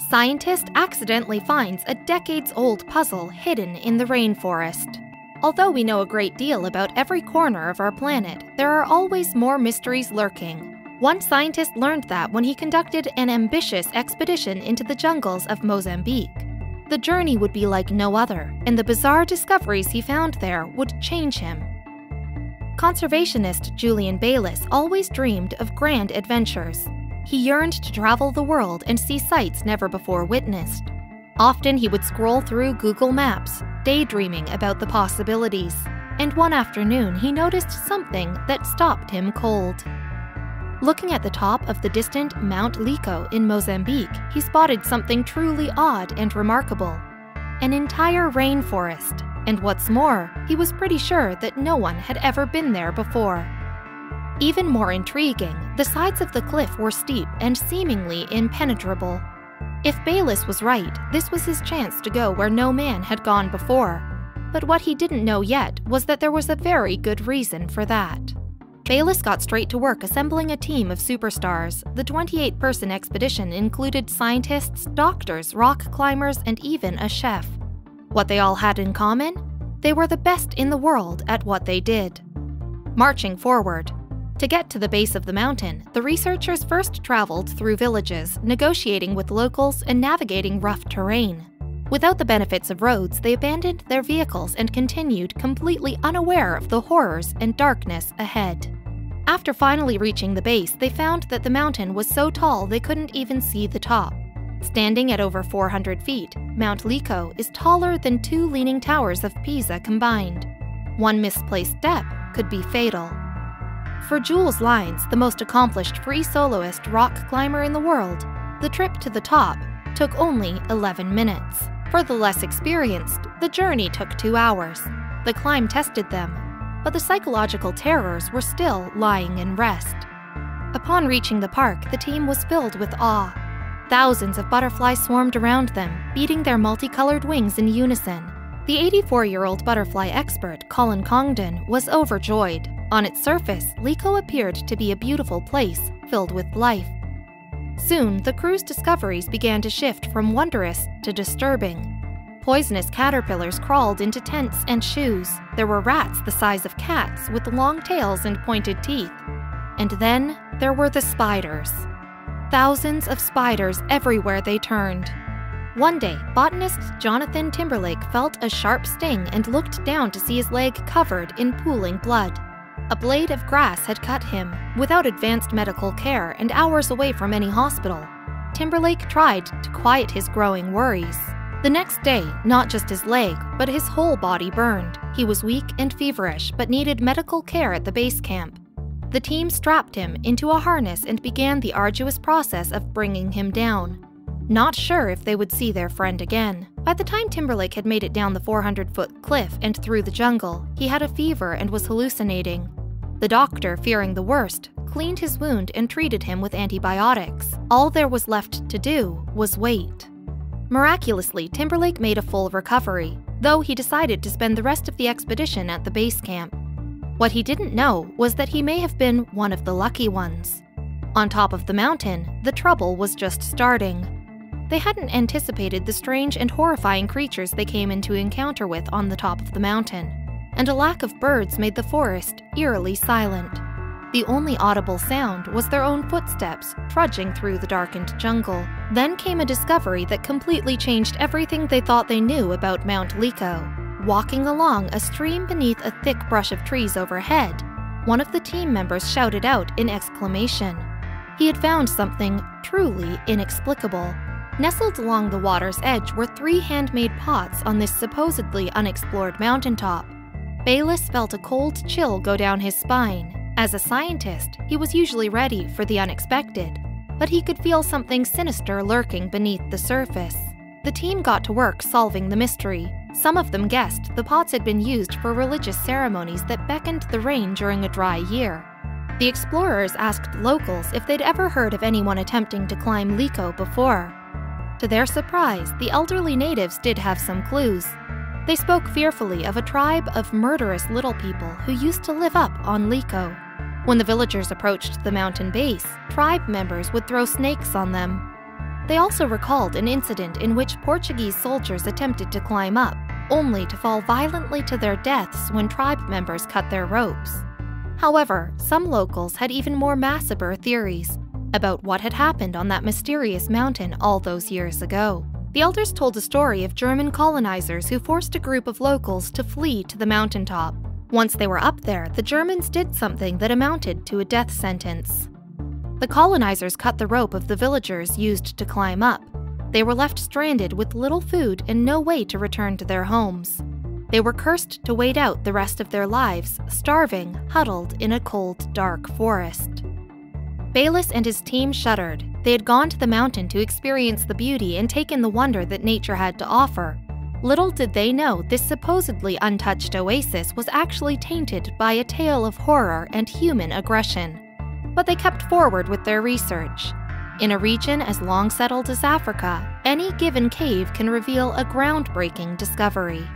Scientist accidentally finds a decades-old puzzle hidden in the rainforest. Although we know a great deal about every corner of our planet, there are always more mysteries lurking. One scientist learned that when he conducted an ambitious expedition into the jungles of Mozambique. The journey would be like no other, and the bizarre discoveries he found there would change him. Conservationist Julian Bayliss always dreamed of grand adventures. He yearned to travel the world and see sights never before witnessed. Often he would scroll through Google Maps, daydreaming about the possibilities. And one afternoon he noticed something that stopped him cold. Looking at the top of the distant Mount Lico in Mozambique, he spotted something truly odd and remarkable. An entire rainforest. And what's more, he was pretty sure that no one had ever been there before. Even more intriguing, the sides of the cliff were steep and seemingly impenetrable. If Bayliss was right, this was his chance to go where no man had gone before. But what he didn't know yet was that there was a very good reason for that. Bayliss got straight to work assembling a team of superstars. The 28-person expedition included scientists, doctors, rock climbers, and even a chef. What they all had in common? They were the best in the world at what they did. Marching forward. To get to the base of the mountain, the researchers first traveled through villages, negotiating with locals and navigating rough terrain. Without the benefits of roads, they abandoned their vehicles and continued completely unaware of the horrors and darkness ahead. After finally reaching the base, they found that the mountain was so tall they couldn't even see the top. Standing at over 400 feet, Mount Lico is taller than 2 leaning towers of Pisa combined. One misplaced step could be fatal. For Jules Lines, the most accomplished free soloist rock climber in the world, the trip to the top took only 11 minutes. For the less experienced, the journey took 2 hours. The climb tested them, but the psychological terrors were still lying in rest. Upon reaching the park, the team was filled with awe. Thousands of butterflies swarmed around them, beating their multicolored wings in unison. The 84-year-old butterfly expert, Colin Congdon, was overjoyed. On its surface, Lico appeared to be a beautiful place, filled with life. Soon, the crew's discoveries began to shift from wondrous to disturbing. Poisonous caterpillars crawled into tents and shoes. There were rats the size of cats with long tails and pointed teeth. And then there were the spiders. Thousands of spiders everywhere they turned. One day, botanist Jonathan Timberlake felt a sharp sting and looked down to see his leg covered in pooling blood. A blade of grass had cut him, without advanced medical care and hours away from any hospital. Timberlake tried to quiet his growing worries. The next day, not just his leg, but his whole body burned. He was weak and feverish, but needed medical care at the base camp. The team strapped him into a harness and began the arduous process of bringing him down. Not sure if they would see their friend again. By the time Timberlake had made it down the 400-foot cliff and through the jungle, he had a fever and was hallucinating. The doctor, fearing the worst, cleaned his wound and treated him with antibiotics. All there was left to do was wait. Miraculously, Timberlake made a full recovery, though he decided to spend the rest of the expedition at the base camp. What he didn't know was that he may have been one of the lucky ones. On top of the mountain, the trouble was just starting. They hadn't anticipated the strange and horrifying creatures they came into encounter with on the top of the mountain, and a lack of birds made the forest eerily silent. The only audible sound was their own footsteps trudging through the darkened jungle. Then came a discovery that completely changed everything they thought they knew about Mount Lico. Walking along a stream beneath a thick brush of trees overhead, one of the team members shouted out in exclamation. He had found something truly inexplicable. Nestled along the water's edge were 3 handmade pots on this supposedly unexplored mountaintop. Bayliss felt a cold chill go down his spine. As a scientist, he was usually ready for the unexpected, but he could feel something sinister lurking beneath the surface. The team got to work solving the mystery. Some of them guessed the pots had been used for religious ceremonies that beckoned the rain during a dry year. The explorers asked locals if they'd ever heard of anyone attempting to climb Lico before. To their surprise, the elderly natives did have some clues. They spoke fearfully of a tribe of murderous little people who used to live up on Lico. When the villagers approached the mountain base, tribe members would throw snakes on them. They also recalled an incident in which Portuguese soldiers attempted to climb up, only to fall violently to their deaths when tribe members cut their ropes. However, some locals had even more macabre theories about what had happened on that mysterious mountain all those years ago. The elders told a story of German colonizers who forced a group of locals to flee to the mountaintop. Once they were up there, the Germans did something that amounted to a death sentence. The colonizers cut the rope of the villagers used to climb up. They were left stranded with little food and no way to return to their homes. They were cursed to wait out the rest of their lives, starving, huddled in a cold, dark forest. Bayliss and his team shuddered. They had gone to the mountain to experience the beauty and take in the wonder that nature had to offer. Little did they know this supposedly untouched oasis was actually tainted by a tale of horror and human aggression. But they kept forward with their research. In a region as long settled as Africa, any given cave can reveal a groundbreaking discovery.